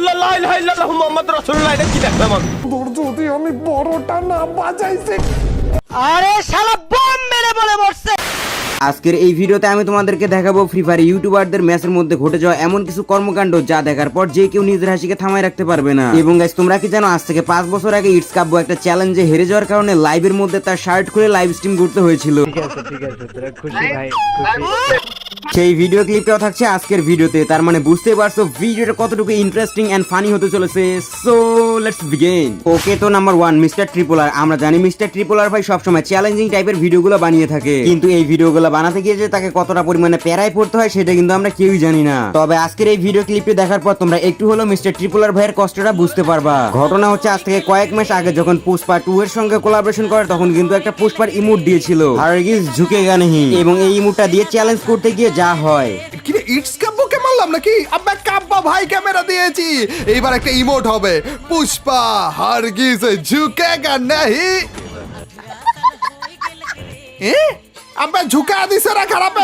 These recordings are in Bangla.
আস্তাগফিরুল্লাহ লা ইলাহা ইল্লাল্লাহ মুহাম্মাদুর রাসূলুল্লাহ। এটা কি দেখলাম আমি? যদি আমি বড়টা না বাজাইছি। আরে শালা বম মেরে বলে মরছে। আজকের এই ভিডিওতে আমি তোমাদেরকে দেখাবো ফ্রি ফায়ার ইউটিউবারদের ম্যাচের মধ্যে ঘটে যাওয়া এমন কিছু কর্মকাণ্ড যা দেখার পর যে কেউ নিজের হাসিকে থামায় রাখতে পারবে না। এবং গাইস তোমরা কি জানো আজ থেকে 5 বছর আগে ইটস কাব্য একটা চ্যালেঞ্জে হেরে যাওয়ার কারণে লাইভের মধ্যে তার শার্ট খুলে লাইভ স্ট্রিম করতে হয়েছিল। ঠিক আছে তোরা খুশি ভাই। সেই ভিডিও ক্লিপটাও থাকছে আজকের ভিডিওতে, তার মানে বুঝতেই পারছো ভিডিওটা কতটুকু ইন্টারেস্টিং এন্ড ফানি হতে চলেছে। So let's begin. ওকে তো নাম্বার 1 মিস্টার ট্রিপল আর। আমরা জানি মিস্টার ট্রিপল আর ভাই সবসময় চ্যালেঞ্জিং টাইপের ভিডিওগুলো বানিয়ে থাকে, কিন্তু এই ভিডিওগুলো বানাতে গিয়ে যে তাকে কতটা পরিমাণে প্যারায় পড়তে হয় সেটা কিন্তু আমরা কেউই জানি না। তবে আজকের এই ভিডিও ক্লিপটি দেখার পর তোমরা একটু হলো মিস্টার ট্রিপল আর ভাইয়ের কষ্টটা বুঝতে পারবা। ঘটনা হচ্ছে আজ থেকে কয়েক মাস আগে যখন পুষ্পা 2 এর সঙ্গে কোলাবোরেশন করে তখন কিন্তু একটা পুষ্পার ইমোট দিয়েছিল হারগিজ ঝুঁকেগা নেহি, এবং এই ইমোটটা দিয়ে চ্যালেঞ্জ করতে গিয়ে যা হয়। কি রে ইটস কাব্যকে মারলাম নাকি? আব্বা কাব্বা ভাই ক্যামেরা দিয়েছি। এইবার একটা ইমোট হবে, পুষ্পা হারগিজ ঝুঁকেগা নাহি। আব্বা ঝুঁকা দিছে না খারাপ।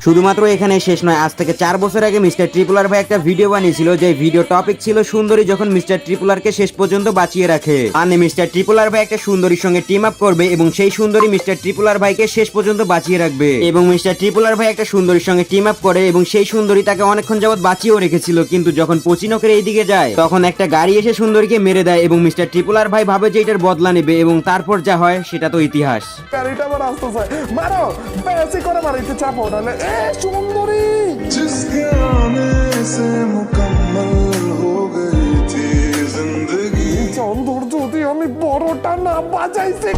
শুধুমাত্র এখানে শেষ নয়, আজ থেকে 4 বছর আগে মিস্টার ট্রিপলার ভাই একটা ভিডিও বানিয়েছিল যে ভিডিও টপিক ছিল সুন্দরী যখন মিস্টার ট্রিপলারকে শেষ পর্যন্ত বাঁচিয়ে রাখে। মানে মিস্টার ট্রিপলার ভাই একটা সুন্দরীর সঙ্গে টিম আপ করবে এবং সেই সুন্দরী মিস্টার ট্রিপলার ভাইকে শেষ পর্যন্ত বাঁচিয়ে রাখবে, এবং মিস্টার ট্রিপলার ভাই একটা সুন্দরীর সঙ্গে টিম আপ করে এবং সেই সুন্দরী তাকে অনেকক্ষণ যাবত বাঁচিয়েও রেখেছিল। কিন্তু যখন পচিনকের এইদিকে যায় তখন একটা গাড়ি এসে সুন্দরীকে মেরে দেয় এবং মিস্টার ট্রিপলার ভাই ভাবে যে এটার বদলা নেবে, এবং তারপর যা হয় সেটা তো ইতিহাস। গাড়িটা আবার আসতেছে, মারো বেশি করে মারিতে চাপো নালে। এ সুন্দরী जिसके आने से मुकम्मल हो गई थी जिंदगी। চন্দর যদি আমি বড়টা না বাজাইছি।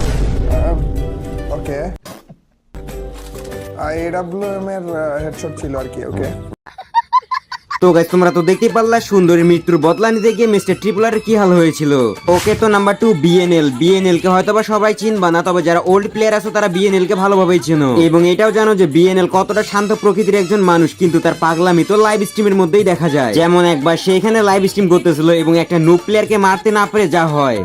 ওকে AWM এর হেডশট ছিল আর কি। ওকে তো গাইস তোমরা তো দেখতেই পারলা সুন্দরীর মৃত্যুর বদলা নিতে গিয়ে মিস্টার ট্রিপলারের কি হাল হয়েছিল। ওকে তো নাম্বার 2 বিএনএল কে হয়তোবা সবাই চিনবা না, তবে যারা ওল্ড প্লেয়ার আছে তারা বিএনএল কে ভালোভাবেই চেনো, এবং এটাও জানো যে বিএনএল কতটা শান্ত প্রকৃতির একজন মানুষ, কিন্তু তার পাগলামি তো লাইভ স্ট্রিমের মধ্যেই দেখা যায়। যেমন একবার সে এখানে লাইভ স্ট্রিম করতেছিল এবং একটা নুব প্লেয়ারকে মারতে না পেরে যা হয়।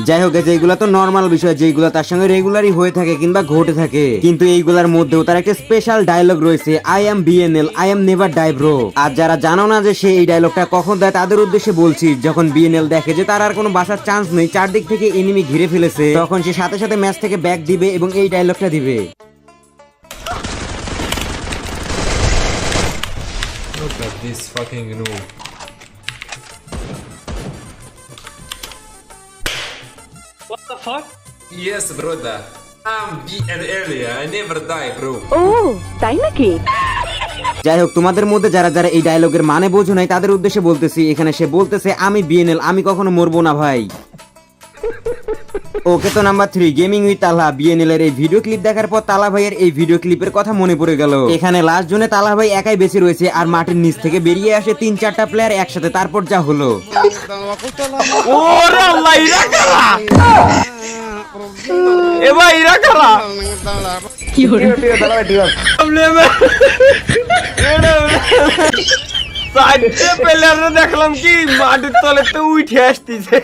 যাই হোক এইগুলা তো নর্মাল বিষয় যেগুলো তার সঙ্গে রেগুলারই হয়ে থাকে কিংবা ঘটে থাকে, কিন্তু এইগুলার মধ্যেও তার একটা স্পেশাল ডায়লগ রয়েছে, I am BNL, I am never die bro. আর যারা জানো না যে সে এই ডায়লগটা কখন দেয় তাদের উদ্দেশ্যে বলছি, যখন বিএনএল দেখে যে তার আর কোনো বাঁচার চান্স নেই, চারদিক থেকে এনিমি ঘিরে ফেলেছে, তখন সে সাথে সাথে ম্যাচ থেকে ব্যাক দিবে এবং এই ডায়লগটা দিবে। Look at this fucking noob. What the fuck? Yes, brother. I'm BNL, I never die, bro. ও তাই নাকি? যাই হোক তোমাদের মধ্যে যারা যারা এই ডায়লগের মানে বোঝো নাই তাদের উদ্দেশ্যে বলতেছি, এখানে সে বলতেছে আমি বিএনএল, আমি কখনো মরবো না ভাই। ওকে তো নাম্বার 3 গেমিং উইথ তালা। বিএনএল এর এই ভিডিও ক্লিপ দেখার পর তালা ভাইয়ের এই ভিডিও ক্লিপের কথা মনে পড়ে গেল। এখানে লাস্ট জোনে তালা ভাই একাই বেঁচে রয়েছে আর মাঠের নিচ থেকে বেরিয়ে আসে 3-4টা প্লেয়ার একসাথে, তারপর যা হলো। ওরে আল্লাহ, ইরা কারা? এ ভাই ইরা কারা? কি হলো? দেখলাম কি মাটির তলে তো উঠে আসতেছে।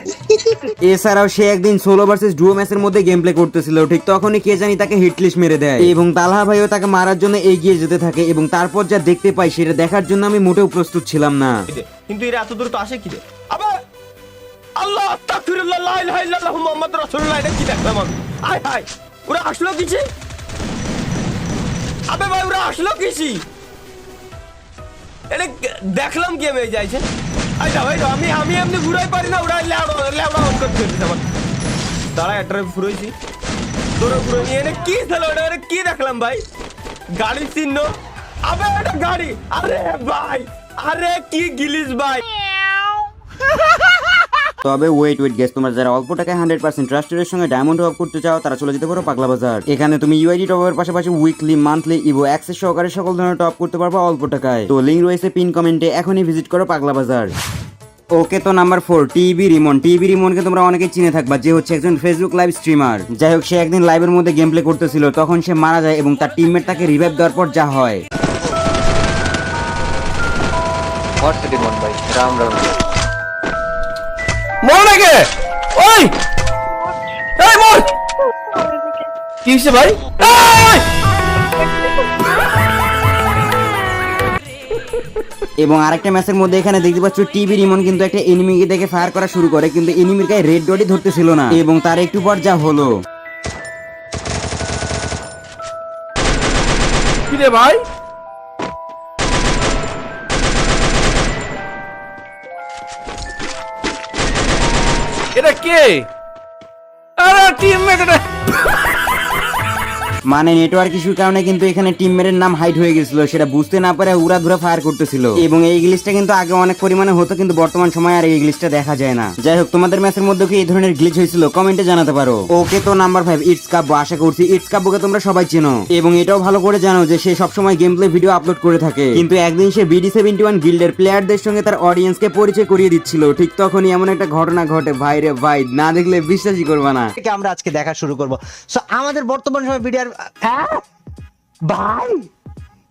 এছাড়াও সে একদিন সোলো ভার্সেস ডুও ম্যাচের মধ্যে গেম প্লে করতেছিল, ঠিক তখনই কে জানি তাকে হিটলিস্ট মেরে দেয় এবং তালহা ভাইও তাকে মারার জন্য এগিয়ে যেতে থাকে, এবং তারপর যা দেখতে পাই সেটা দেখার জন্য আমি মোটেও প্রস্তুত ছিলাম না। কিন্তু এরা এত দূর তো আসে কি রে? আবার আল্লাহ আস্তাগফিরুল্লাহ লা ইলাহা ইল্লাল্লাহ মুহাম্মাদুর রাসূলুল্লাহ। এটা কি দেখলাম আমি? আয় হায়, ওরা আসলো কিছে? আবে ভাই ওরা আসলো কিছি? এটা দেখলাম কি আমি যাইছে? আই দাও আমি এমনি ঘুরাই পারি না, ওরা লেবড়া অন করতে দিছে আমার। দাঁড়া একটা ঘুরাইছি, তোরা ঘুরে নিয়ে এনে কি ছিল ওটা? এটা কি দেখলাম ভাই? গাড়ির চিহ্ন। আবে এটা গাড়ি। আরে ভাই, আরে কি গিলিস ভাই। তবে ওয়েট গেস, তোমরা যারা অল্প টাকায় 100% ট্রাস্টের সঙ্গে ডায়মন্ড টপ করতে চাও তারা চলে যেতে পারো পাগলা বাজার। এখানে তুমি ইউআইডি টপের পাশাপাশি উইকলি, মান্থলি, ইভো অ্যাক্সেস সহকারে সকল ধরনের টপ করতে পারবে অল্প টাকায়। তো লিংক রয়েছে পিন কমেন্টে, এখনই ভিজিট করো পাগলা বাজার। ওকে তো নাম্বার 4 টিভি রিমনকে তোমরা অনেকে চিনে থাকবা, যে হচ্ছে একজন ফেসবুক লাইভ স্ট্রিমার। যাই হোক সে একদিন লাইভের মধ্যে গেম প্লে করতেছিল, তখন সে মারা যায় এবং তার টিমমেট তাকে রিভাইভ দেওয়ার পর যা হয়। মনে নাকি ওই এই মোর কি হইছে ভাই? এই! এবং আরেকটা ম্যাচের মধ্যে এখানে দেখতে পাচ্ছ টিভি রিমন কিন্তু একটা এনিমিকে দেখে ফায়ার করা শুরু করে, কিন্তু এনিমির গায়ে রেড ডটই ধরতেছিল না, এবং তার একটু পর যা হলো। কি রে ভাই? এটা কে? আরে টিমমেট এটা। মানে নেটওয়ার্ক ইস্যুর কারণে কিন্তু এখানে টিমমেটের নাম হাইড হয়ে গেছিল, সেটা বুঝতে না পারে উড়াধুরা ফায়ার করতেছিল। এবং এই গ্লিচটা কিন্তু আগে অনেক পরিমাণে হতো, কিন্তু বর্তমান সময়ে আর এই গ্লিচটা দেখা যায় না। যাই হোক, তোমাদের ম্যাচের মধ্যে কি এই ধরনের গ্লিচ হয়েছিল কমেন্টে জানাতে পারো। ওকে, তো নাম্বার 5 ইটস কাব্য। আশা করছি ইটস কাব্যকে তোমরা সবাই চেনো এবং এটাও ভালো করে জানো যে সে সবসময় গেম প্লে ভিডিও আপলোড করে থাকে। কিন্তু একদিন সে BD71 গিল্ডের প্লেয়ারদের সঙ্গে তার অডিয়েন্সকে পরিচয় করিয়ে দিচ্ছিল, ঠিক তখনই এমন একটা ঘটনা ঘটে, ভাই রে ভাই, না দেখলে বিশ্বাসই করবা না। থেকে আমরা আজকে দেখা শুরু করব। সো আমাদের বর্তমান সময় ভিডিওর ভাই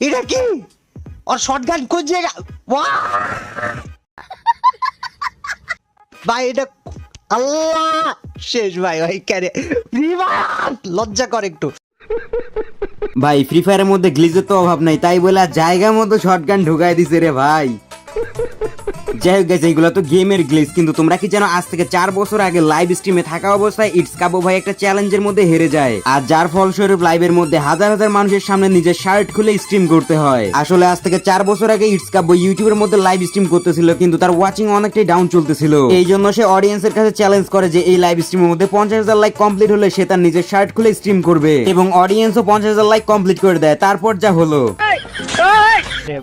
এটা কি ওর শটগান কোন জায়গা ভাই, এটা আল্লাহ শেষ ভাই। ভাই কেন লজ্জা করে একটু ভাই, ফ্রি ফায়ারের মধ্যে গ্লিচের তো অভাব নাই, তাই বলে আর জায়গা মতো শটগান ঢুকাই দিছে রে ভাই। যাই হোক গাইস, এইগুলো তো গেমের গ্লিচ, কিন্তু তোমরা কি জানো আজ থেকে 4 বছর আগে লাইভ স্ট্রিমে থাকা অবস্থায় ইটস কাব্য ভাই একটা চ্যালেঞ্জের মধ্যে হেরে যায়, আর যার ফলস্বরূপ লাইভের মধ্যে হাজার হাজার মানুষের সামনে নিজের শার্ট খুলে স্ট্রিম করতে হয়। আসলে আজ থেকে 4 বছর আগে ইটস কাব্য ইউটিউবের মধ্যে লাইভ স্ট্রিম করতেছিল, কিন্তু তার ওয়াচিং অনেকটাই ডাউন চলতেছিল। এই জন্য সে অডিয়েন্সের কাছে চ্যালেঞ্জ করে যে এই লাইভ স্ট্রিমের মধ্যে 50,000 লাইক কমপ্লিট হলে সে তার নিজের শার্ট খুলে স্ট্রিম করবে, এবং অডিয়েন্সও 50,000 লাইক কমপ্লিট করে দেয়। তারপর যা হলো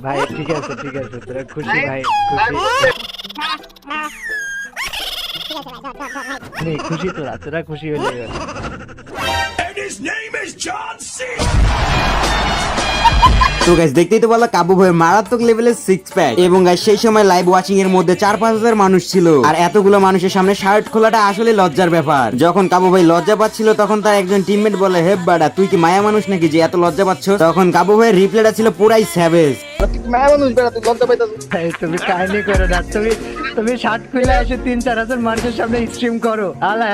ভাই, ঠিক আছে তোরা খুশি ভাই, খুশি তোরা খুশি হয়ে যাবে। তো গাইস, দেখতেই তো বললো কাব্য ভাইয়ের মারাত্মক লেভেলের 6 প্যাক, এবং গাইস সেই সময় লাইভ ওয়াচিং এর মধ্যে 4-5 হাজার মানুষ ছিল, আর এতগুলো মানুষের সামনে শার্ট খোলাটা আসলে লজ্জার ব্যাপার। যখন কাব্য ভাই লজ্জা পাচ্ছিল তখন তার একজন টিমমেট বলে, হে বাড়া তুই কি মায়া মানুষ নাকি যে এত লজ্জা পাচ্ছ? তখন কাব্য ভাইয়ের রিপ্লাইটা ছিল পুরাই স্যাভেজ। তুমি কাহিনী করো না, তুমি শার্ট খুলে এসে 3-4 হাজার মানুষের সামনে স্ট্রিম করো। আল্লাহ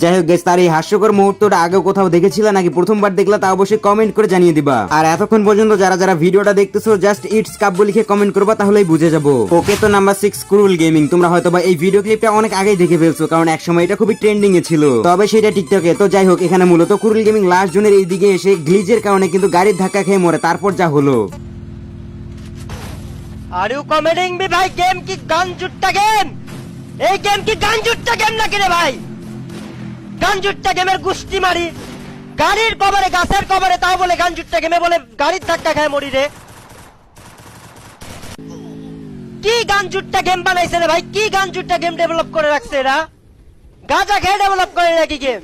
যাই হোক গাইস, তার এই হাস্যকর মুহূর্তটা আগে কোথাও দেখেছিলে নাকি প্রথমবার দেখলা তা অবশ্যই কমেন্ট করে জানিয়ে দিবা। আর এতক্ষণ পর্যন্ত যারা যারা ভিডিওটা দেখতেছো জাস্ট ইটস কাব্য লিখে কমেন্ট করবা, তাহলেই বুঝে যাবো। ওকে, তো নাম্বার 6 ক্রুল গেমিং। তোমরা হয়তোবা এই ভিডিও ক্লিপটা অনেক আগেই দেখে ফেলছো, কারণ একসময় এটা খুবই ট্রেন্ডিং এ ছিল, তবে সেটা টিকটকে। তো যাই হোক, এখানে মূলত ক্রুল গেমিং লাস্ট জোনের এই দিকে এসে গ্লিচের কারণে কিন্তু গাড়ির ধাক্কা খেয়ে মরে। তারপর যা হলো, আর ইউ কমেন্টিং মি ভাই, গেম কি গান জুট্টা গেম? এই গেম কি গান জুট্টা গেম নাকি রে ভাই? গান জুট্টা গেমের গুষ্টি মারি, গাড়ির কবরে গাছের কবরে, তাও বলে গান জুট্টা গেমে বলে গাড়ির ধাক্কা খায় মরি রে। কি গান জুট্টা গেম বানাইছে রে ভাই? কি গান জুট্টা গেম ডেভেলপ করে রাখছে এরা? গাঁজা খেয়ে ডেভেলপ করে নাকি গেম?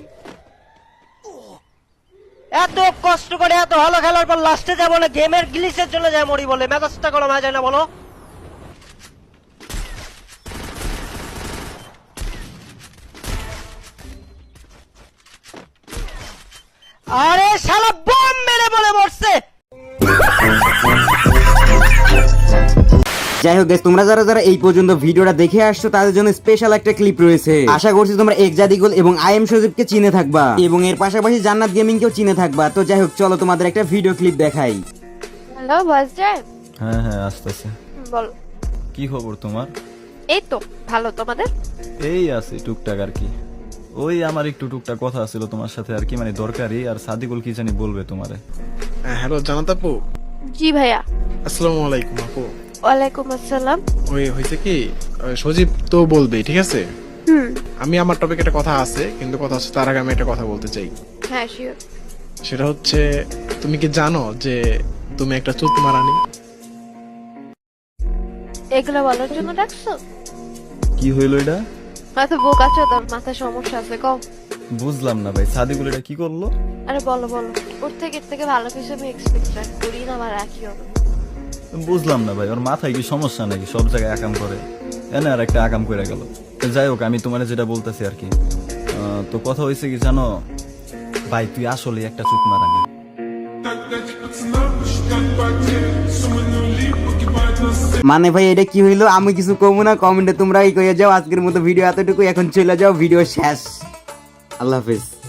এত কষ্ট করে এত ভালো খেলার পর লাস্টে যা বলে গেমের গ্লিচের জন্য যায় মরি বলে, মেজাজটা গরম হয়ে যায় না বলো? আরে শালা বম মেরে বলে মরছে। যাই হোক গাইস, তোমরা যারা যারা এই পর্যন্ত ভিডিওটা দেখে আসছো তাদের জন্য স্পেশাল একটা ক্লিপ রয়েছে। আশা করছি তোমরা এক্সাদিগোল এবং আইএম সজীবকে চিনে থাকবা, এবং এর পাশাপাশি জান্নাত গেমিং কেও চিনে থাকবা। তো যাই হোক, চলো তোমাদের একটা ভিডিও ক্লিপ দেখাই। Hello voice drive. হ্যাঁ আসতেছে। বল, কি খবর তোমার? এই তো ভালো, তোমাদের? এই আছে টুকটাক আর কি। ওই আমার একটু টুকটাক কথা ছিল তোমার সাথে আর কি, মানে দরকারি। আর সাদিকুল কি জানি বলবে তোমারে। হ্যালো জানাত আপু। জি ভাইয়া। আসসালামু আলাইকুম আপু। ওয়ালাইকুম আসসালাম। ওই হয়েছে কি, সজীব তো বলবে, ঠিক আছে? আমি আমার টপিকে একটা কথা আছে, কিন্তু কথা হচ্ছে তার আগে আমি একটা কথা বলতে চাই। হ্যাঁ শিওর। সেটা হচ্ছে, তুমি কি জানো যে তুমি একটা চুত মারানি? এগুলো বলার জন্য ডাকছো? কি হইলো এটা? মাথা বোকা চোদর, মাথা সমস্যা আছে কম। বুঝলাম না ভাই, সাদিকুল এটা কি করলো? আরে বলো ওর থেকে ভালো কিছু আমি এক্সপেক্ট করি না, আমার রাখি হবে। বুঝলাম না ভাই, ওর মাথায় কি সমস্যা নাকি? সব জায়গায় আকাম করে, এনে আর একটা আকাম করে গেল। যাই হোক, আমি তোমার যেটা বলতেছি আর কি, তো কথা হয়েছে কি জানো ভাই, তুই আসলে একটা চুপ মারানি। Так, так, пацанам, считать потерь. Суммы нули, погибает на сцене. মানে ভাই এটা কি হইলো, আমি কিছু কমু না, কমেন্টে তোমরাই কইয়া যাও। আজকের মতো ভিডিও এতটুকু, এখন চলে যাও, ভিডিও শেষ। আল্লাহ হাফেজ।